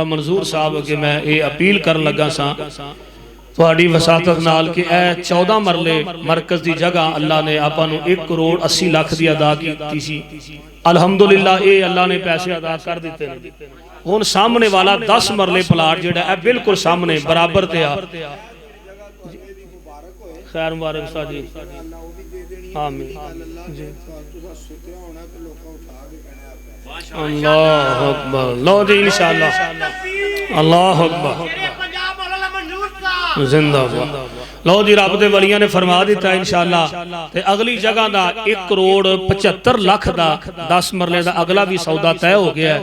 मंजूर साहब कि मैं ये अपील कर लगा सा थोड़ी वसातत नाल कि ए 14 मरले मरकज की जगह अल्लाह ने आपां नूं 1 करोड़ 80 लाख की अदा की सी। अलहमदुलिल्लाह ये अल्लाह ने पैसे अदा कर दिते हैं। हुण सामने वाला 10 मरले प्लाट जिहड़ा है बिल्कुल सामने बराबर ते आ। खैर मुबारक सा जी, आमीन जी। अल्लाह अकबर, लो जी इंशाअल्लाह, अल्लाह अकबर, जिंदाबाद। लो जी रब दे वलियां ने फरमा दिता इंशाअल्लाह ते अगली जगह दा 1 करोड़ 75 लाख दा 10 मरले दा अगला भी सौदा तय हो गया है,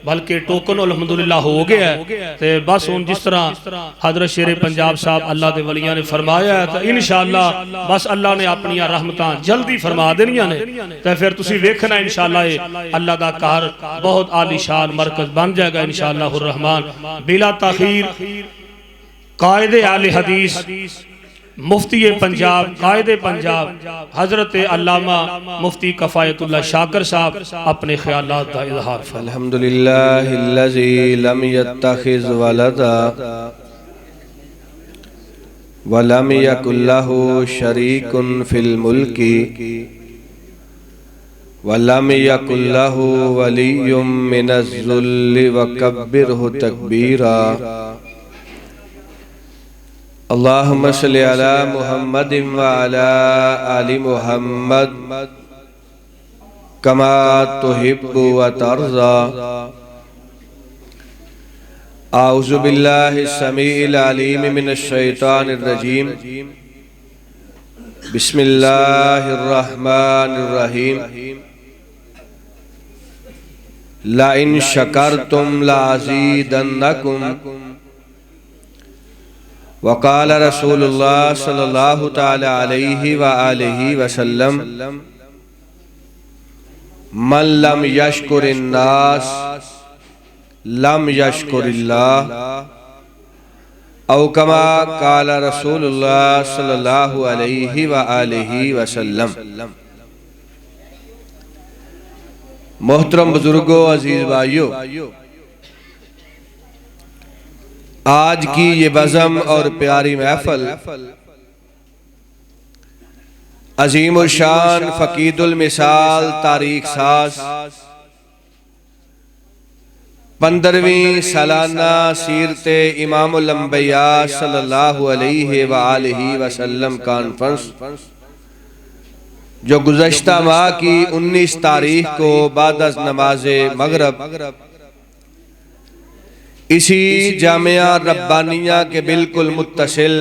बल्कि टोकन अल्हम्दुलिल्लाह हो गया है। ते बस हुण जिस तरह हजरत शेरे पंजाब साहब अल्लाह दे वलियां ने फरमाया है तो इंशाअल्लाह बस अल्लाह ने अपनी रहमतां जल्दी फरमा देनियां ने ते फिर तुसीं वेखना इंशाअल्लाह अल्लाह दा घर बहुत आलीशान मरकज बन जाएगा इंशाअल्लाहुर रहमान बिला ताखीर। कायदे आले हदीस मुफ्ती पंजाब कायदे पंजाब हजरत अल्लामा मुफ्ती कफायतुल्लाह शाकर साहब अपने ख्यालात का इजहार फरमाएं। अल्हम्दुलिल्लाहिल्लज़ी लम यत्तखिज़ वलदा व लम यकुल लहू शरीकुन फिल मुल्की व लम यकुल लहू वलिय्युम मिनज़्ज़ुल्लि व कब्बिरहु तकबीरा। अल्लाहुम्मा सल्लि अला मुहम्मदिन व अला आलि मुहम्मद कमा तुहिब्बु व तर्ज़ा। आऊज़ु बिल्लाहि समीइल अलीम मिनश शैतानिर रजीम। बिस्मिल्लाहिर रहमानिर रहीम। ला इन शकरतुम लाज़ीदन्नकुम वक़ाल रसूलुल्लाह सल्लल्लाहु तआला अलैहि व आलिहि वसल्लम मन लम यशकुरिन नास लम यशकुरिल्लाह औ कमा क़ाल रसूलुल्लाह सल्लल्लाहु अलैहि व आलिहि वसल्लम। मोहतरम बुजुर्गों, अजीज भाइयों, आज की ये बज़म और प्यारी महफल अजीमुल शान फ़कीदुल मिसाल तारीख साज 15वीं सालाना सीरते इमामुल अंबिया सल्लल्लाहु अलैहि व आलिहि वसल्लम कॉन्फ्रेंस जो गुज़श्ता माह की 19 तारीख को बाद अज़ नमाज़े मगरिब इसी जामिया रब्बानिया के बिल्कुल मुत्तसिल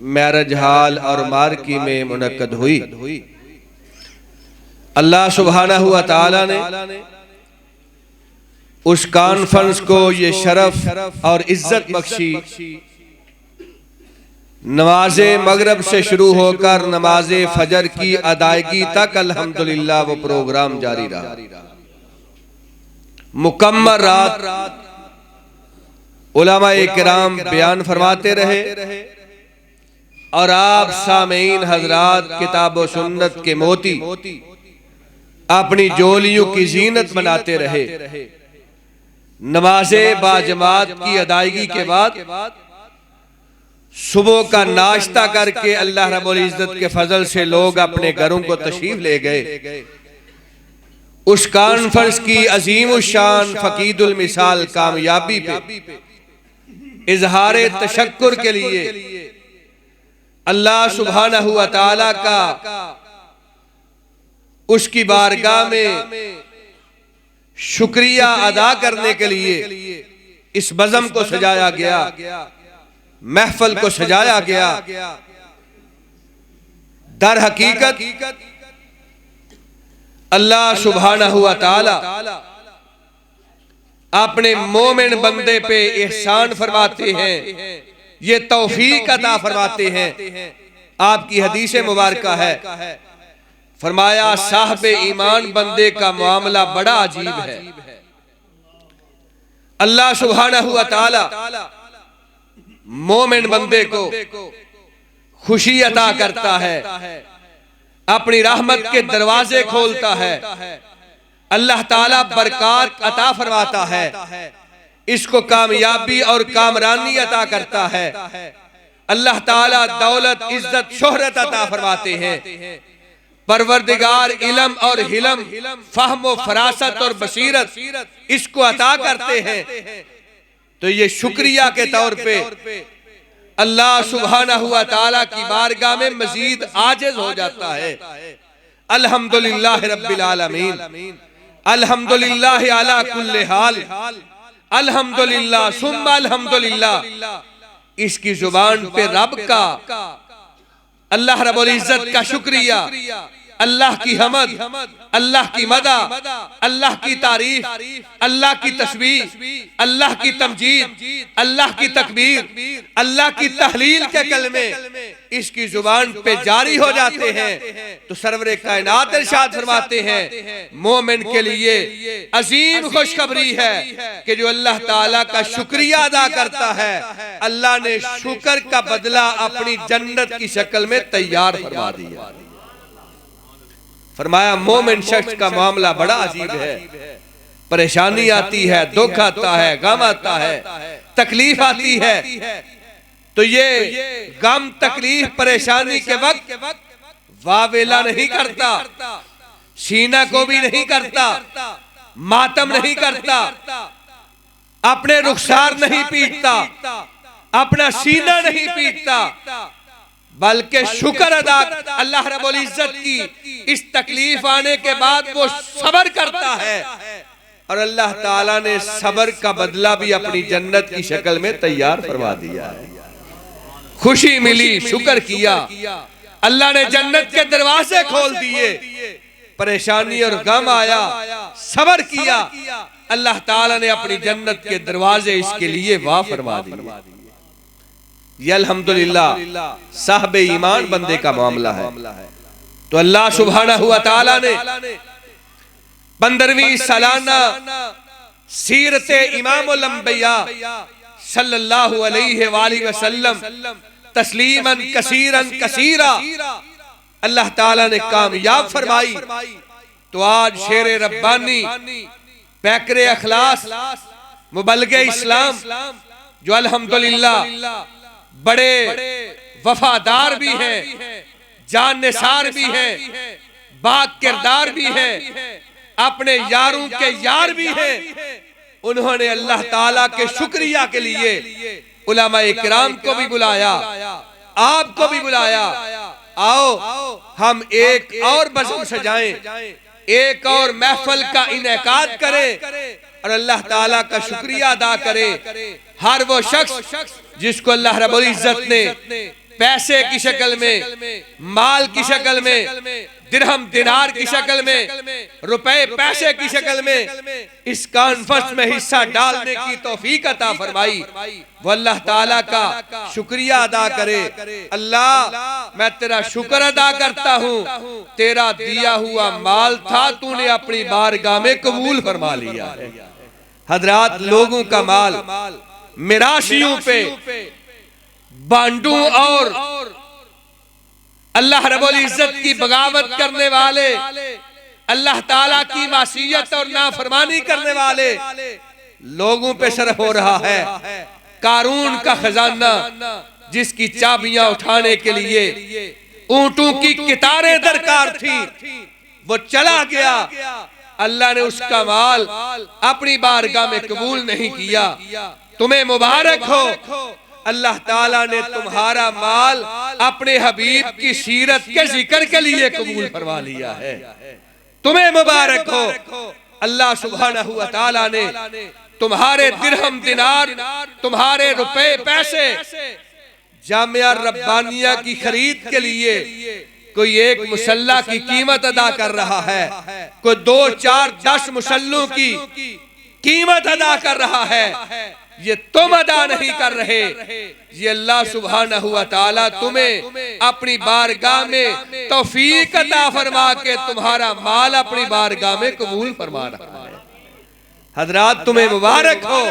मैरिज हॉल और मार्की में मुनक्कद हुई। अल्लाह सुब्हानहू व तआला ने उस कॉन्फ्रेंस को ये शरफ और इज्जत बख्शी। नमाजे मगरिब से शुरू होकर नमाजे फजर की अदायगी तक अल्हम्दुलिल्लाह वो प्रोग्राम जारी रहा। मुकम्मल रात उलमाए किराम बयान फरमाते रहे और आप सामीन हजरात किताब व सुन्नत के मोती अपनी जोलियों की जीनत बनाते रहे। नमाज़े बाजमात की अदायगी के बाद सुबह का नाश्ता करके अल्लाह रब्बुल इज्जत के फजल से लोग अपने घरों को तशरीफ ले गए। उस कॉन्फ्रेंस की अजीम शान फ़कीदुल मिसाल कामयाबी पे इजहारे तशक्कुर के लिए अल्लाह सुब्हानहू व तआला का उसकी बारगाह में शुक्रिया अदा करने के लिए इस बज़म को सजाया गया, महफल को सजाया गया। दर हकीकत अल्लाह सुब्हानहू व तआला अपने मोमिन बंदे पे एहसान फरमाते हैं, ये तौफीक अता फरमाते हैं। आपकी हदीस मुबारका है, फरमाया साहबे ईमान बंदे का मामला बड़ा अजीब है। अल्लाह सुब्हानहू व तआला मोमिन बंदे को खुशी अता करता है, अपनी रहमत के दरवाजे खोलता है, अल्लाह ताला बरकत अता फरमाता है। इसको कामयाबी और कामरानी अता करता है। अल्लाह ताला दौलत, इज्जत, शोहरत अता फरमाते हैं। परवरदिगार इल्म और हिलम, फहम, फरासत और बसीरत इसको अता करते हैं। तो ये शुक्रिया के तौर पे अल्लाह सुब्हानहु व तआला की बारगाह में मजीद आजिज हो जाता है। अल्हम्दुलिल्लाह रब्बिल आलमीन, अल्हम्दुलिल्लाह अला कुल्li हाल, अल्हम्दुलिल्लाह सुम्मा अल्हम्दुलिल्लाह। इसकी जुबान पे रब का, अल्लाह रब्बुल इज्जत का शुक्रिया, अल्लाह की हमद, अल्लाह की मदा, अल्लाह की तारीफ, अल्लाह की तस्बीह, अल्लाह की तमजीद, अल्लाह की तकबीर, अल्लाह की तहलील के कलमे इसकी जुबान पे जारी हो जाते हैं। तो सरवरे कायनात इरशाद फरमाते हैं, मोमिन के लिए अजीम खुशखबरी है कि जो अल्लाह ताला का शुक्रिया अदा करता है, अल्लाह ने शुक्र का बदला अपनी जन्नत की शक्ल में तैयार फरमा दिया। फरमाया मोमिन शख्स का मामला बड़ा अजीब है। परेशानी आती है, दुख आता है, गम आता है, तकलीफ आती है, तो ये गम, तकलीफ, परेशानी के वक्त वावेला नहीं करता, सीना को भी नहीं करता, मातम नहीं करता, अपने रुखसार नहीं पीटता, अपना सीना नहीं पीटता, बल्कि शुक्र अदा अल्लाह रब्बुल इज्जत की इस तकलीफ आने के बाद वो सब्र करता है। और अल्लाह ताला ने सब्र का बदला भी अपनी जन्नत की शक्ल में तैयार फरमा दिया है। खुशी मिली, शुक्र किया, अल्लाह ने जन्नत के दरवाजे खोल दिए। परेशानी और गम आया, सब्र किया, अल्लाह ताला ने अपनी जन्नत के दरवाजे इसके लिए वाह फरमा दिए। ये अल्हम्दुलिल्लाह साहबे ईमान बंदे का मामला है। तो अल्लाह सुब्हानहु व तआला ने 15वीं सालाना सीरते इमामुल अंबिया सल्लल्लाहु अलैहि वसल्लम तस्लीमन कसीरन कसीरा अल्लाह ताला ने कामयाब फरमाई। तो आज शेर रब्बानी, पैकरे अखलास, मुबल्गे इस्लाम, जो अल्हम्दुलिल्लाह बड़े वफादार भी हैं, जान निसार भी हैं, बाग किरदार भी हैं, अपने यारों के यार भी हैं, उन्होंने अल्लाह ताला के शुक्रिया के लिए उलमा इकराम को भी बुलाया, आपको भी बुलाया। आओ हम एक और बज़म सजाएं, एक और महफिल का इनेकाद करें और अल्लाह ताला का शुक्रिया अदा करें। हर वो शख्स जिसको अल्लाह रब्बुल इज्जत ने पैसे की शक्ल में, माल की शक्ल में, दिरहम दिनार की शक्ल में, रुपए पैसे की शक्ल में इस कॉन्फ्रेंस में हिस्सा डालने की तौफीक अता फरमाई, वो अल्लाह ताला का शुक्रिया अदा करे। अल्लाह मैं तेरा शुक्र अदा करता हूँ, तेरा दिया हुआ माल था, तूने अपनी बारगाह में कबूल फरमा लिया है। हजरात, लोगों का माल मिराशियों पे, बांडू और अल्लाह रब्बुल इज्जत की बगावत करने वाले, अल्लाह ताला की मासियत और नाफरमानी करने वाले लोगों पे सरफ हो रहा है। कारून का खजाना जिसकी चाबियां उठाने के लिए ऊंटों की कितारें दरकार थी, वो चला गया। अल्लाह ने उसका माल अपनी बारगाह में कबूल नहीं किया। तुम्हें मुबारक हो, अल्लाह ताला ने तुम्हारा माल अपने हबीब की सीरत के जिक्र के लिए कबूल फरमा लिया है। तुम्हें मुबारक हो, अल्लाह सुब्हानहु व तआला ने तुम्हारे दिरहम दिनार, तुम्हारे रुपए पैसे जामिया रब्बानिया की खरीद के लिए कोई एक मुसल्ला की कीमत अदा कर रहा है, कोई 2, 4, 10 मुसल्लों की कीमत अदा कर रहा है। ये तुम अदा नहीं कर रहे, ये अल्लाह सुब्हानहु व तआला तुम्हें अपनी बारगाह में तौफीक अता फरमा के तुम्हारा माल अपनी बारगाह में कबूल फरमा रहा है। हजरात, तुम्हें मुबारक हो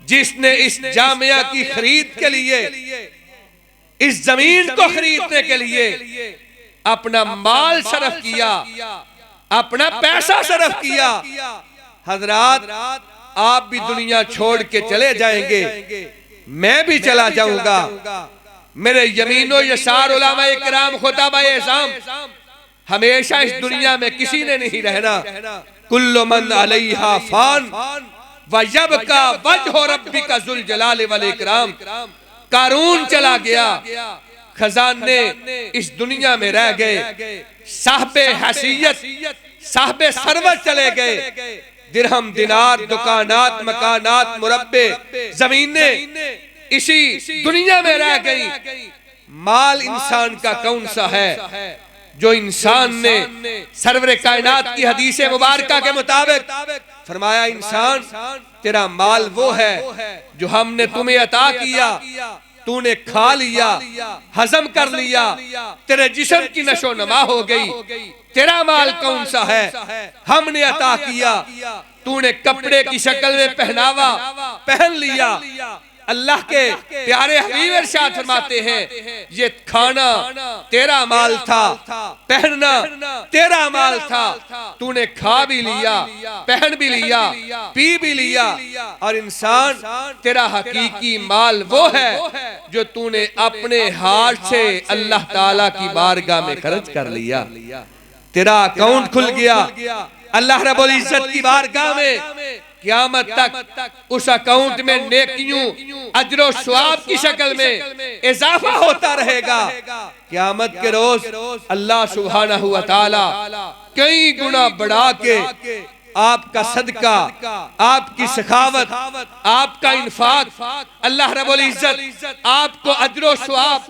जिसने इस जामिया की खरीद के लिए, इस जमीन को खरीदने के लिए अपना माल सरफ किया, अपना पैसा सरफ किया। हजरात, आप भी दुनिया छोड़ के चले जाएंगे, मैं भी चला जाऊंगा। मेरे यमीनो यसार उलमा इकराम खुताबा इज़ाम, हमेशा इस दुनिया में किसी ने नहीं रहना। कुल्लु मन अलैहा फान व यबका वजहु रब्बिका ज़ुल जलाल वल इकराम। कारून चला गया, खजाने इस दुनिया में रह गए, साहबे हैसियत साहबे सरवर चले गए, दिरहम दिनार दुकानात मकानात मुरब्बे जमीनें इसी दुनिया में रह गई। माल इंसान का कौन सा है जो इंसान ने सरवरे कायनात की हदीस मुबारका के मुताबिक फरमाया, इंसान तेरा माल वो है जो हमने तुम्हें अता किया, तूने खा लिया, हजम कर लिया, तेरे जिस्म की नशो नमा हो गई। तेरा माल कौन सा है? हमने अता किया, तूने कपड़े की शक्ल में पहनावा, पहन लिया। अल्लाह के प्यारे हबीब इरशाद फरमाते हैं, ये खाना तेरा माल था, पहनना तेरा माल था, तूने खा भी लिया, पहन भी लिया, पी भी लिया। और इंसान तेरा हकीकी माल वो है जो तूने अपने हाथ से अल्लाह ताला की बारगाह में खर्च कर लिया। तेरा अकाउंट खुल गया अल्लाह रब्बुल इज्जत की बारगाह में। क़यामत तक उस अकाउंट में नेकियों अजरो सवाब की शक्ल में इजाफा होता रहेगा। क़यामत के रोज अल्लाह सुब्हानहू व तआला कई गुना बढ़ा के आपका सदका, आपकी सखावत, आपका इन्फाक, अल्लाह रब्बुल इज्जत आपको अजरो सवाब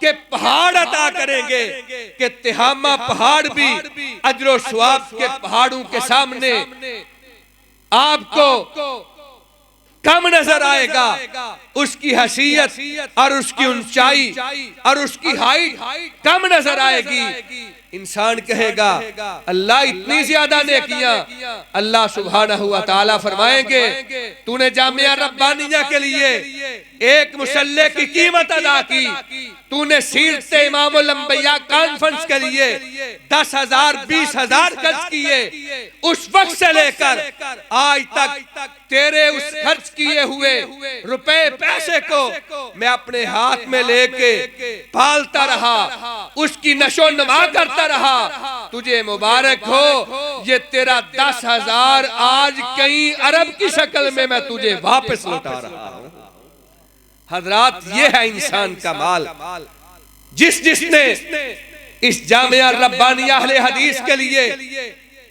के पहाड़ अता करेंगे कि तिहामा पहाड़ भी अजरो सवाब के पहाड़ों के सामने आपको कम नजर आएगा। उसकी हैसियत और उसकी ऊंचाई और उसकी हाइट कम नजर आएगी। इंसान कहेगा अल्लाह इतनी ज्यादा नेकियां। अल्लाह सुब्हानहू व तआला फरमाएंगे, तूने जामिया रब्बानिया के लिए एक मुसल्ले की कीमत अदा की, तूने सीरते इमामुल अंबिया कॉन्फ्रेंस के लिए 10,000 20,000 खर्च किए। उस वक्त से लेकर आज तक तेरे उस खर्च किए हुए रुपए पैसे को मैं अपने हाथ में लेके पालता रहा, उसकी नशो नमा करता रहा। तुझे मुबारक हो, ये तेरा 10,000 आज कई अरब की शक्ल में मैं तुझे वापस लौटा रहा हूं। हजरात, ये है इंसान का माल। जिसने इस जामिया रब्बानिया अहले हदीस के लिए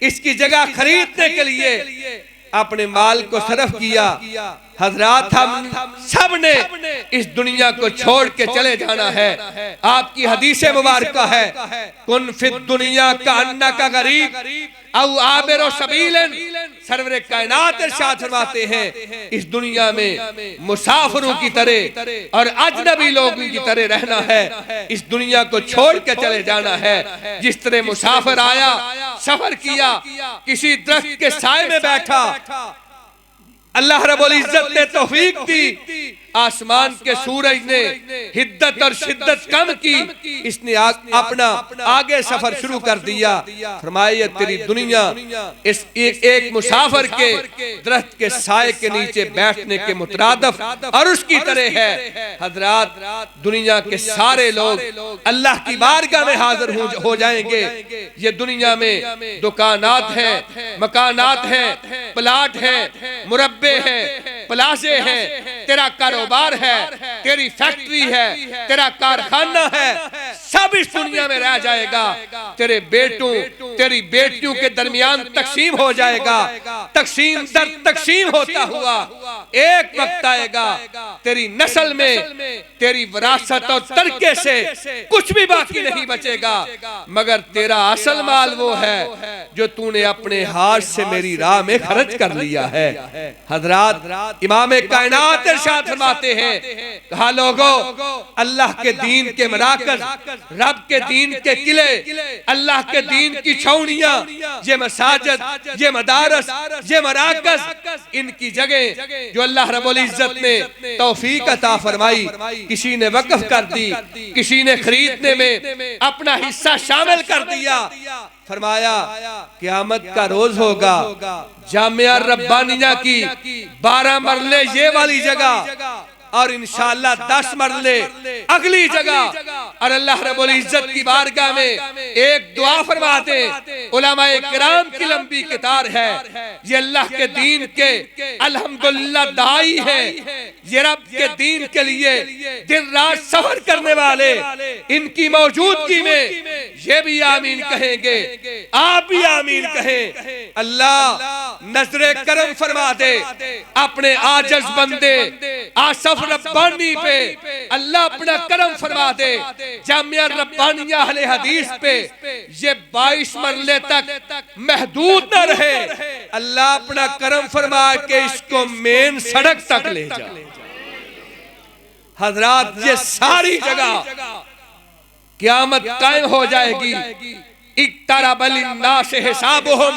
इसकी जगह खरीदने के लिए अपने माल को सरफ किया, हजरात हम सब ने इस दुनिया को छोड़ के चले जाना है। आपकी हदीस मुबारका है, कुन फिद दुनिया का अन्ना का गरीब औ आबिरो सबीलन। सरवरे कायनात इरशाद फरमाते हैं, इस दुनिया में मुसाफिरों की तरह और अजनबी लोगों की तरह रहना है। इस दुनिया को छोड़ के चले जाना है। जिस तरह मुसाफिर आया, सफर किया, किसी दरख्त के साए में बैठा, अल्लाह रब्बुल इज्जत ने तौफीक दी, आसमान के सूरज ने हिद्दत और शिद्दत कम की, इसने अपना आगे सफर शुरू कर दिया। फरमाया तेरी दुनिया इस एक मुसाफिर के दरख्त के साए के नीचे बैठने के मुतरादफ और उसकी तरह है। हजरात, दुनिया के सारे लोग अल्लाह की बारगाह में हाजिर हो जाएंगे। ये दुनिया में दुकानात हैं, मकानात हैं, प्लाट हैं, मुरब्बे हैं, प्लाजे हैं, तेरा कारोबार है, तेरी फैक्ट्री है, तेरा कारखाना है, सब इस दुनिया में रह जाएगा। तेरे बेटों तेरी बेटियों के दरमियान तकसीम हो जाएगा। तकसीम दर तकसीम होता हुआ एक वक्त आएगा तेरी नस्ल में तेरी विरासत और तरके से कुछ भी बाकी नहीं बचेगा, मगर तेरा असल माल वो है जो तूने अपने हाथ से मेरी राह में खर्च कर लिया है। हजरात, इमाम कायनात इरशाद फरमाते हैं, कहा लोगों, अल्लाह के दीन के मराकज, रब के दीन के किले, अल्लाह के दीन की छावनियां, ये मसाजिद, ये मदारस, ये मराकज, इनकी जगह जो अल्लाह रब्बुल इज्जत ने तौफीक अता फरमाई, किसी ने वक्फ कर दी, किसी ने खरीदने में अपना हिस्सा शामिल कर दिया। फरमाया क़यामत का रोज होगा, जामिया रब्बानिया की 12 मरले ये वाली जगह और इंशाअल्लाह 10 मरले अगली जगह, और अल्लाह रब्बुल इज्जत की बारगाह में एक दुआ फरमाते, उलमाए किराम की लंबी कितार है, ये अल्लाह के दीन के अल्हम्दुलिल्लाह दाई है, ये रब के दीन के लिए दिन रात सफर करने वाले, इनकी मौजूदगी में ये भी आमीन कहेंगे, आप भी आमीन कहें। अल्लाह नजरे करम फरमा दे अपने आजिज़ बंदे आसफ रब्बानी पे, अल्लाह अपना करम फरमा दे जामिया रब्बानिया अहले हदीस पे, ये 22 मरले तक महदूद न रहे, अल्लाह अपना करम फरमा के इसको मेन सड़क तक ले जा। हजरात, ये सारी जगह क़यामत कायम हो जाएगी। इक्तरबा लिन्नास हिसाबुहुम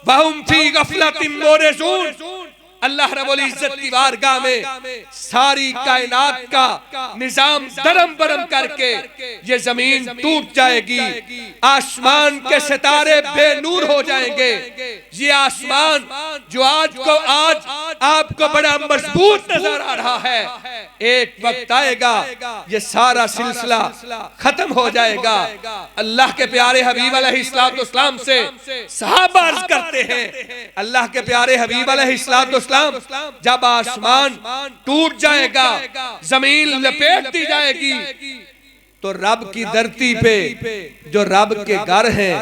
वहुम फी गफलतिन मुरिजून। अल्लाह रब्बुल इज्जत की बारगाह में सारी कायनात का निजाम दरम बरम करके ये जमीन टूट जाएगी, आसमान के सितारे बेनूर हो जाएंगे। ये आसमान जो आज आपको बड़ा मजबूत नजर आ रहा है, एक वक्त आएगा ये सारा सिलसिला खत्म हो जाएगा। अल्लाह के प्यारे हबीब अलैहिस्सलाम से सहाबा अर्ज करते हैं, अल्लाह के प्यारे हबीब अलैहिस्सलाम जब आसमान टूट जाएगा, जमीन लपेट दी जाएगी, तो रब की धरती पे जो रब के घर हैं,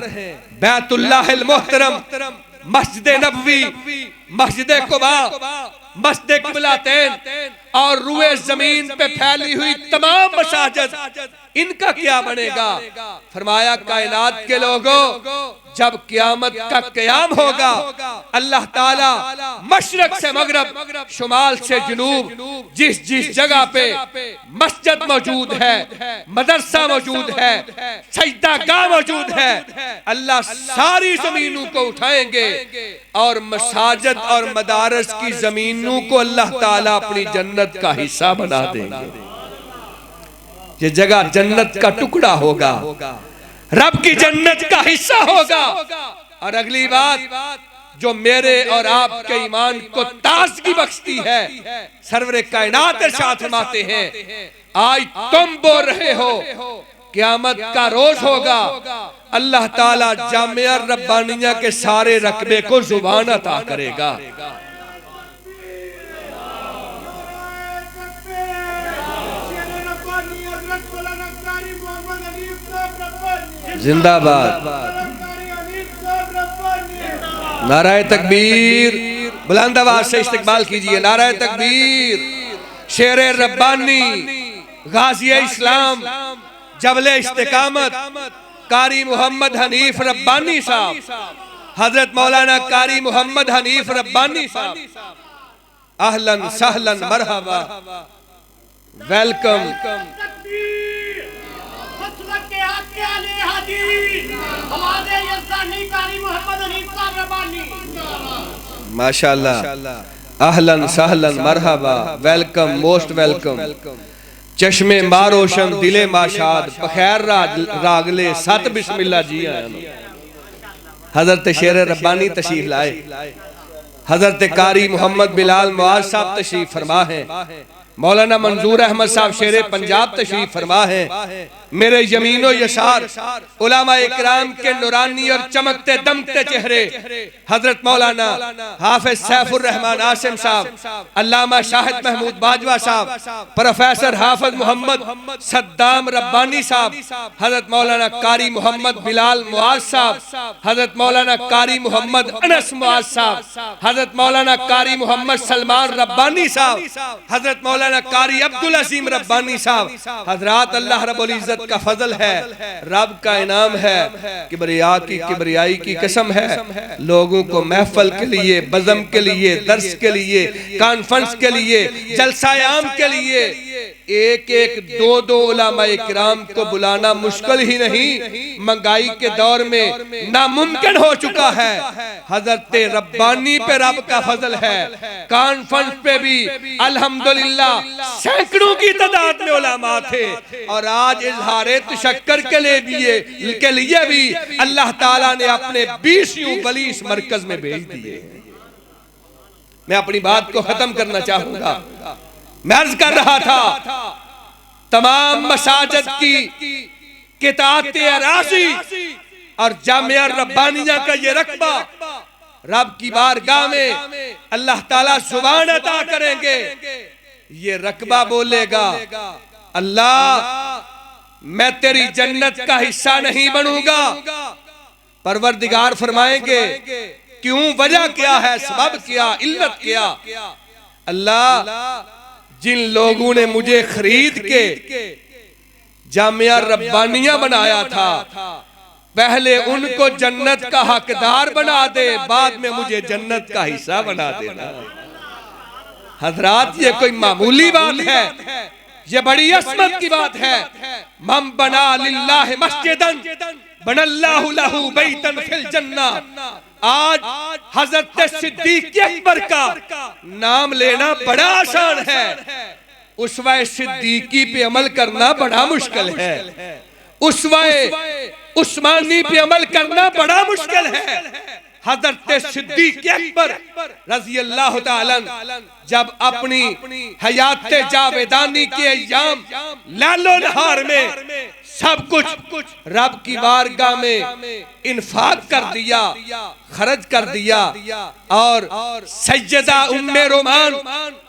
बैतुल्लाहिल मोहतरम, मस्जिद नबवी, मस्जिद कुबा, मस्जिद क़िबलतैन और रुए जमीन पे फैली हुई तमाम मसाजिद, इनका क्या बनेगा? फरमाया कायनात के लोगों, जब क़यामत का क़याम होगा, अल्लाह ताला मशरक से मगरब, शुमाल से जुनूब, जिस जिस जगह पे मस्जिद मौजूद है, मदरसा मौजूद है, सजदागाह मौजूद है, अल्लाह सारी जमीनों को उठाएंगे और मसाजिद और मदारस की जमीनों को अल्लाह ताला अपनी जन्नत का हिस्सा बना देंगे। ये जगह जन्नत का टुकड़ा होगा, रब की जन्नत का हिस्सा होगा। और अगली बात जो मेरे और आपके ईमान को ताजगी बख्शती है, सरवरे कायनात इरशाद फरमाते हैं, आज तुम बोल रहे हो क़यामत का रोज होगा, अल्लाह ताला जामिया रब्बानिया के सारे रकबे को जुबान अता करेगा। जिंदाबाद, नाराए तकबीर, बुलंद आवाज से इस्तकबाल कीजिए, नाराए तकबीर। शेर रब्बानी, गाज़ी इस्लाम, जबले इस्तिकामत, कारी मोहम्मद हनीफ रब्बानी साहब, हजरत मौलाना कारी मोहम्मद हनीफ रब्बानी साहब, अहलन सहलन मरहबा, वेलकम। माशाअल्लाह, अहलन सहलन मरहबा, वेलकम, मोस्ट वेलकम। चश्मे मारोशन दिले माशाद, बखैर रागले सत बिस्मिल्लाह जी आया। हजरत शेर रब्बानी तशरीफ लाए, हजरत कारी मोहम्मद बिलाल मुआज साहब तशरीफ फरमा है, मौलाना मंजूर अहमद साहब शेरे पंजाब तशरीफ फरमा है। मेरे यमीनो यसार उलमा इकराम के नूरानी और चमकते दमकते चेहरे हजरत मौलाना हाफिज सैफुर रहमान आसिम साहब, अल्लामा शाहिद महमूद बाजवा साहब, प्रोफेसर हाफिज मोहम्मद सद्दाम रब्बानी साहब, हजरत मौलाना कारी मोहम्मद बिलाल मुआज साहब, हजरत मौलाना कारी मोहम्मद अनस मुआज साहब, हजरत मौलाना कारी मोहम्मद सलमान रब्बानी साहब, हजरत मौलाना कारी अब्दुल अजीम रब्बानी साहब। हजरात, अल्लाह रब्बुल इज्जत का फजल है, रब का इनाम है, किबरियाई की कसम है, लोगों को महफल के लिए, बज़म के लिए, दर्स के लिए, कॉन्फ्रेंस के लिए, जलसा आम के लिए एक एक दो दो उलमाए किराम को बुलाना मुश्किल ही नहीं, महंगाई के दौर में नामुमकिन हो चुका है। हजरत रब्बानी पे रब का फजल है, कॉन्फ्रेंस पे भी अल्हम्दुलिल्लाह सैकड़ों की तादाद में उलमा थे, और आज इजहारे तशक्कर के लिए भी अल्लाह ताला ने अपने 20 वली इस मरकज में भेज दिए। मैं अपनी बात को खत्म करना चाहूंगा। मैं अर्ज कर रहा था, तमाम मसाजिद की किताते अरासी और जामिया रब्बानिया का ये रकबा रब की बारगाह में अल्लाह ताला जुबान अता करेंगे। ये रकबा बोलेगा, अल्लाह मैं तेरी जन्नत का हिस्सा नहीं बनूंगा। परवरदिगार फरमाएंगे, क्यों, वजह क्या है, सबब क्या, इल्लत क्या? अल्लाह जिन लोगों ने मुझे खरीद के जामिया रब्बानिया बनाया था, पहले उनको जन्नत का हकदार बना दे, बाद में मुझे जन्नत का हिस्सा बना देना। हजरात, ये कोई मामूली बात है, ये बड़ी अस्मत की बात है। मम बना लिल्लाह मस्जिदन बनल्लाहु लहू बैतन फिल जन्ना। आज हजरत सिद्दीक अकबर का नाम लेना बड़ा आसान है, उसवाए सिद्दीकी पे अमल करना बड़ा मुश्किल है, उसवाए उस्मानी पे अमल करना बड़ा मुश्किल है। हजरत सिद्दीक अकबर रज़ी अल्लाह ताला जब अपनी हयात जावेदानी के अय्याम लालो नहार में सब कुछ रब की बारगाह में इन्फाक कर दिया, खर्च कर दिया, और सैयदा उम्मे रोमान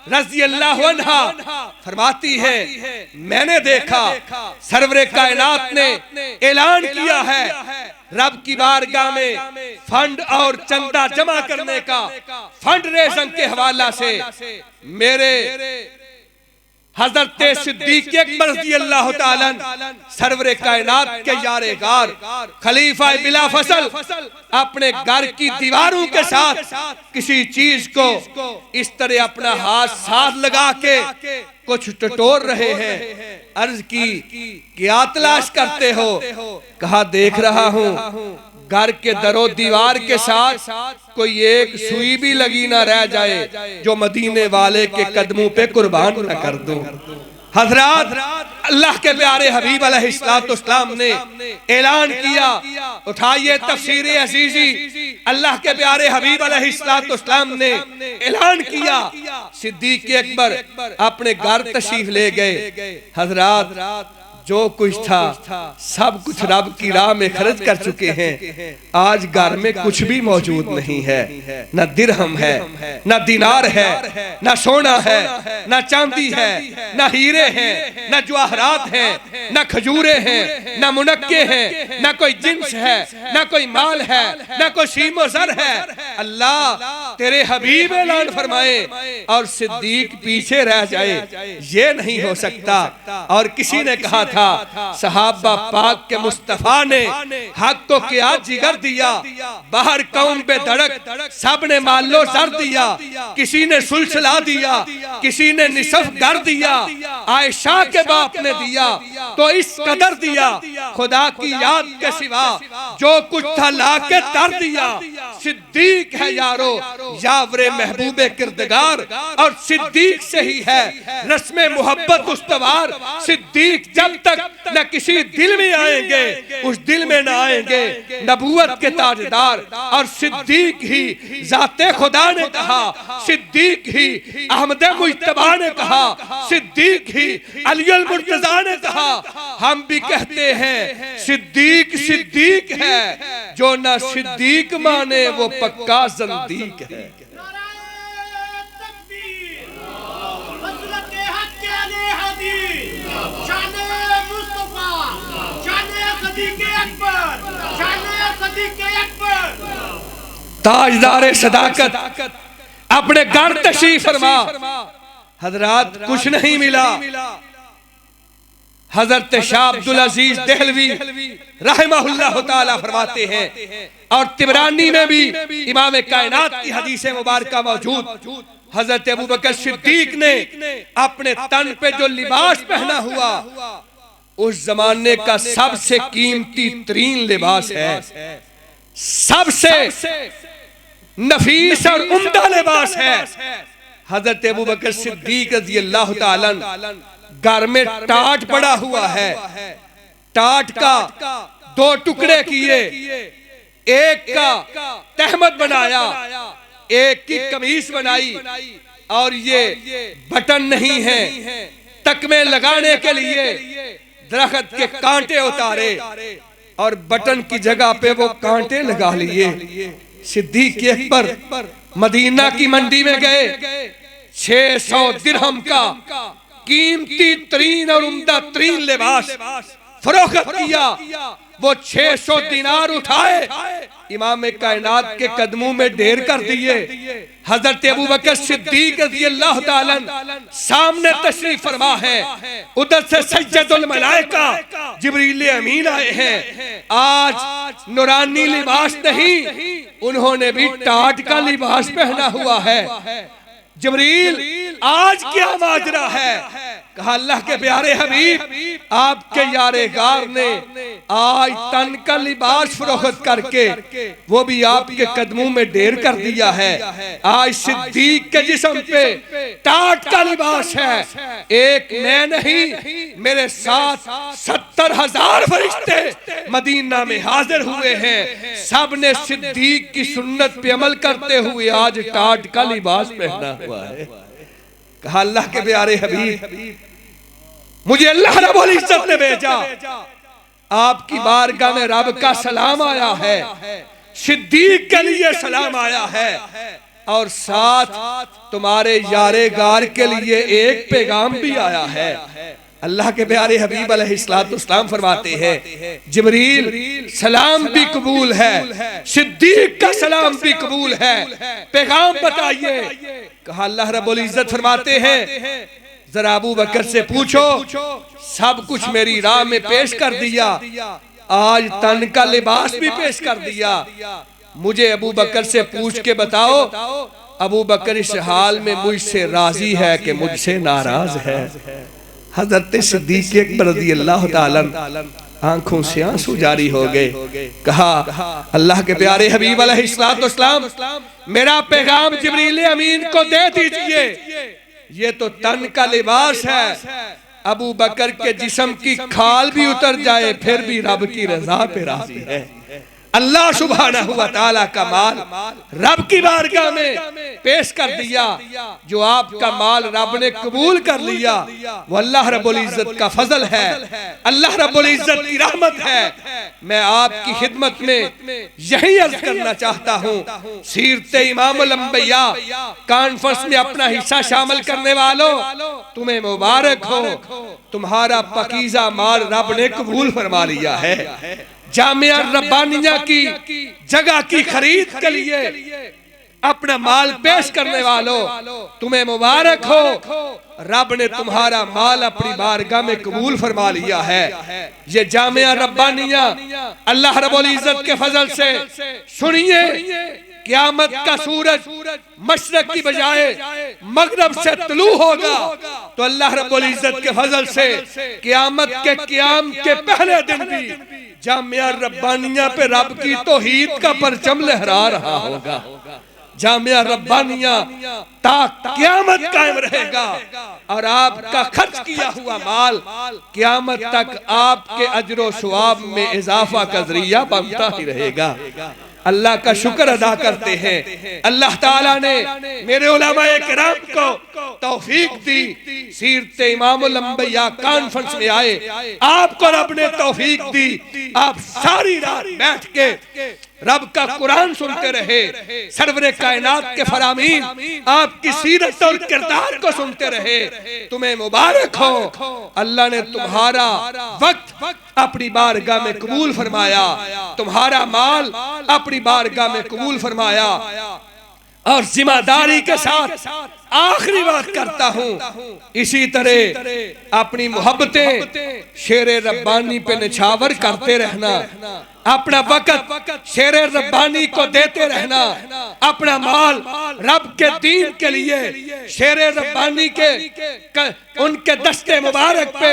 रज़ी अल्लाह अन्हा फरमाती है, मैंने देखा सरवरे कायनात ने ऐलान किया है रब की बारगाह में फंड और चंदा जमा करने का, फंड रेशन के हवाला से मेरे हजरत सिद्दीक अकबर रज़ी अल्लाह ताला सरवरे कायनात के यारे गार खलीफा बिला फसल अपने घर की दीवारों के साथ किसी चीज को इस तरह अपना हाथ साथ लगा के कुछ टटोर रहे हैं। अर्ज की, क्या तलाश करते हो? कहा, देख रहा हूँ घर के दरो दीवार के साथ कोई एक सुई भी लगी ना रह जाए जो मदीने वाले के कदमों पे कुर्बान न कर दूं। हजरात, अल्लाह के प्यारे हबीब अलैहिस्सलाम ने ऐलान किया, उठाइए तफसीर अजीजी, अल्लाह के प्यारे हबीब अलैहिस्सलाम ने ऐलान किया, सिद्दीक अकबर अपने घर तशरीफ ले गए। हजरात, जो कुछ था सब कुछ रब की राह में खर्च कर चुके हैं। आज घर में कुछ भी मौजूद नहीं है, न दिरहम है, न दिनार है, न सोना है, न चांदी है, न हीरे हैं, न जवाहरात हैं, न खजूरे हैं, न मुनक्के हैं, न कोई जिन्स है, न कोई माल है, न कोई सीमो ज़र है। अल्लाह तेरे हबीब ऐलान फरमाए और सिद्दीक पीछे रह जाए, ये नहीं हो सकता। और किसी ने कहा था, सहाबा पाक के मुस्तफा ने हक को क्या जिगर दिया, बाहर कौम पे धड़क सब ने मालो सर दिया, किसी ने सुलसला दिया, किसी ने निसफ कर दिया, आयशा के बाप ने दिया तो इस कदर दिया, खुदा की याद के सिवा जो कुछ था ला के दर दिया। सिद्दीक है यारो यावरे महबूबे किरदगार, और सिद्दीक से ही है रस्मे मोहब्बत उस्तवार। सिद्दीक जब तक न किसी दिल में आएंगे उस दिल में न आएंगे नबूवत के ताजदार। और सिद्दीक ही जाते खुदा ने कहा, सिद्दीक ही अहमद मुज्तबा ने कहा, सिद्दीक ही अली अल मुर्तज़ा ने कहा। हम भी कहते हैं सिद्दीक सिद्दीक है, जो ना सिद्दीक माने वो पक्का ज़ंदीक है। ताजदारे सदाकत अपने घर तशरीफ फरमा। हजरात, कुछ नहीं मिला। हजरत शाह अब्दुल अजीज देहलवी रहमहुल्लाह ताला फरमाते हैं, और तिबरानी में भी इमाम कायनात की हदीस मुबारका मौजूद, हजरत अबू बकर सिद्दीक ने अपने तन पे जो लिबास पहना हुआ उस जमाने का सबसे कीमती तरीन लिबास है, सबसे नफीस और उम्दा लिबास है। हजरत अबू बकर सिद्दीक रज़ी अल्लाह ताला अन्हु घर में टाट पड़ा हुआ है, टाट का 2 टुकड़े किए, एक का तहमद बनाया, एक की कमीज बनाई, और ये बटन नहीं है, तकमे लगाने के लिए दरख्त के कांटे उतारे और बटन की जगह पे वो कांटे लगा लिए। सिद्दीक अकबर मदीना की मंडी में गए, 600 दिरहम का कीमती तरीन और उम्दा तरीन लिबास फरोख्त किया। वो 600 दिनार उठाए, इमाम कायनात के कदमों में ढेर कर दिए। हजरत अबू बकर सिद्दीक रज़ी अल्लाह ताला अन्हु सामने तशरीफ फरमा है, उधर से सय्यदुल मलाइका जिब्रील अमीन आए हैं। आज नूरानी लिबास नहीं, उन्होंने भी टाट का लिबास पहना हुआ है। जिब्रील आज क्या माजरा है? कहा अल्लाह के प्यारे हबीब, आपके यारे गार ने आज तन का लिबास फरोख्त करके वो भी आपके कदमों में ढेर कर दिया है। आज सिद्दीक के जिस्म पे टाट का लिबास है। एक मैं नहीं, मेरे साथ 70,000 फरिश्ते मदीना में हाजिर हुए हैं। सब ने सिद्दीक की सुन्नत पे अमल करते हुए आज टाट का लिबास पहना हुआ है। कहा अल्लाह के प्यारे हबीब, मुझे अल्लाह रब्बुल इज्जत ने भेजा, आपकी बारगाह में रब का सलाम आया है, सिद्दीक के लिए सलाम आया है, और साथ तुम्हारे यारे गार के लिए एक पैगाम भी आया है। अल्लाह के प्यारे हबीब अलैहिस्सलाम फरमाते हैं, जिब्रील सलाम भी कबूल है, सिद्दीक का सलाम भी कबूल है, पैगाम बताइए। कहा अल्लाह रब्बुल इज्जत फरमाते हैं, जरा अबू बकर से पूछो, सब कुछ मेरी राह में पेश कर दिया, आज तन का लिबास भी पेश कर दिया। मुझे अबू बकर से पूछ के बताओ, अबू बकर इस हाल में मुझसे राजी है कि मुझसे नाराज है? हजरत सिद्दीक अकबर रज़ी अल्लाह ताला अन्हु आंखों से आंसू जारी हो गए। कहा अल्लाह के प्यारे हबीब अलैहिस्सलाम, मेरा पैगाम जिब्रील अमीन को दे दीजिए, ये तो तन का लिबास है, अबू बकर के जिस्म की खाल भी उतर जाए फिर भी रब की रजा पे राजी है। अल्लाह सुब्हानहू व तआला का माल रब की बारगाह में पेश कर दिया। जो आपका माल रब ने कबूल कर लिया वो अल्लाह रब्बुल इज्जत का फजल है, अल्लाह रब्बुल इज्जत की रहमत है। मैं आपकी खिदमत में यही अर्ज करना चाहता हूँ, सीरत इमामुल अंबिया कॉन्फ्रेंस में अपना हिस्सा शामिल करने वालों, तुम्हें मुबारक हो, तुम्हारा पकीजा माल रब ने कबूल फरमा लिया है। जामिया रब्बानिया की जगह की खरीद के लिए अपना माल पेश करने वालों, तुम्हें मुबारक हो, रब ने तुम्हारा माल अपनी बारगाह में कबूल फरमा लिया है। ये जामिया रब्बानिया अल्लाह रब्बुल इज्जत के फजल से सुनिए, क़यामत का सूरज मशरक की बजाय मगरब से तुलू होगा तो अल्लाह रब्बुल इज्जत के फजल से क़यामत के क़याम के पहले दिन भी जामिया रब्बानिया पे रब की तौहीद का परचम लहरा रहा होगा। जामिया रब्बानिया ता क़यामत कायम रहेगा और आपका खर्च किया हुआ माल क़यामत तक आपके अजर सवाब में इजाफा का जरिया बनता ही रहेगा। अल्लाह का शुक्र अदा करते हैं, अल्लाह ताला ने मेरे उलमाए किराम को तौफीक दी, सीरत इमामुल अंबिया कॉन्फ्रेंस में आए, आपको रब ने तौफीक दी, आप सारी रात बैठ के रब का कुरान सुनते रहे, सरवरे कायनात के फरामीन आपकी सीरत और किरदार को सुनते रहे। तुम्हें मुबारक हो, अल्लाह ने तुम्हारा वक्त अपनी बारगाह में कबूल फरमाया, तुम्हारा माल अपनी बारगाह में कबूल फरमाया। और जिम्मेदारी के साथ आखिरी बात करता हूँ, इसी तरह अपनी मोहब्बतें शेर रब्बानी पे निछावर करते रहना, अपना वक़्त शेरे रब्बानी को देते रहना, अपना माल रब के दीन के लिए शेरे रब्बानी के उनके दस्ते मुबारक पे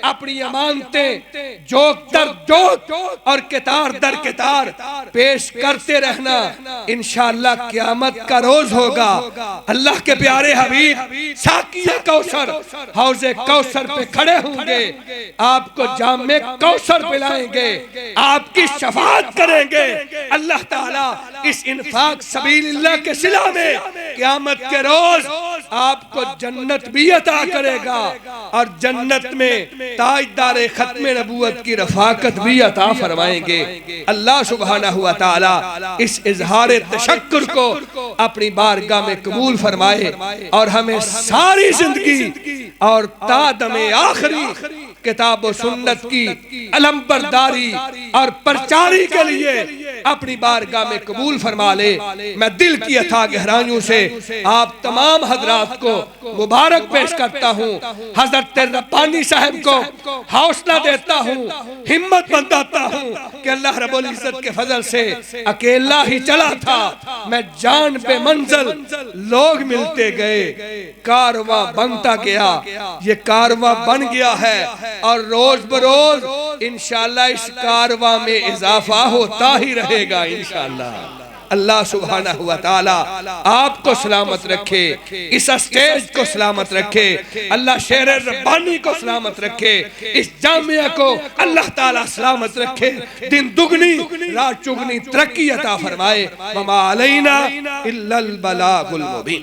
अपनी अमानतें जोक दर जोक और कितार दर कितार पेश करते रहना। इंशाअल्लाह क़यामत का रोज होगा, अल्लाह के प्यारे हबीब साक़िए कौसर हौज़े कौसर पे खड़े होंगे, आपको जामे कौसर पिलाएंगे, आपकी शफाअत करेंगे। अल्लाह ताला इस इन्फाक सबीलिल्लाह के सिला में क़यामत के रोज आपको जन्नत भी अता करेगा और जन्नत में ताजदार खत्मे नबूवत की रफाकत भी अता फरमाएंगे। अल्लाह सुब्हानहू व तआला इस इजहार तशक्कुर को अपनी बारगाह में कबूल फरमाए और हमें सारी जिंदगी और तादमे आखिरी किताब व सुन्नत की अलमबरदारी और प्रचारी के लिए अपनी बारगाह में कबूल फरमा ले। मैं दिल की अथाह गहराइयों से आप तमाम हजरात को मुबारक पेश करता हूँ। हजरत रब्बानी साहब को हौसला देता हूँ, हिम्मत बंधाता हूँ कि अल्लाह रब्बुल इज्जत के फजल से अकेला ही चला था, मैं जान पे मंजिल लोग मिलते गए, कारवां बनता गया, ये कारवां बन गया है और रोज बरोज इंशाअल्लाह इस कारवां में इजाफा होता ही रहेगा इंशाअल्लाह। अल्लाह सुब्हानहू व तआला आपको सलामत रखे, इस स्टेज को सलामत रखे, अल्लाह शेर रब्बानी को सलामत रखे, इस जामिया को अल्लाह ताला सलामत रखे, दिन दुगनी रात चुगनी तरक्की अता फरमाए। वमा अलैना इल्लल बलागुल मुबीन।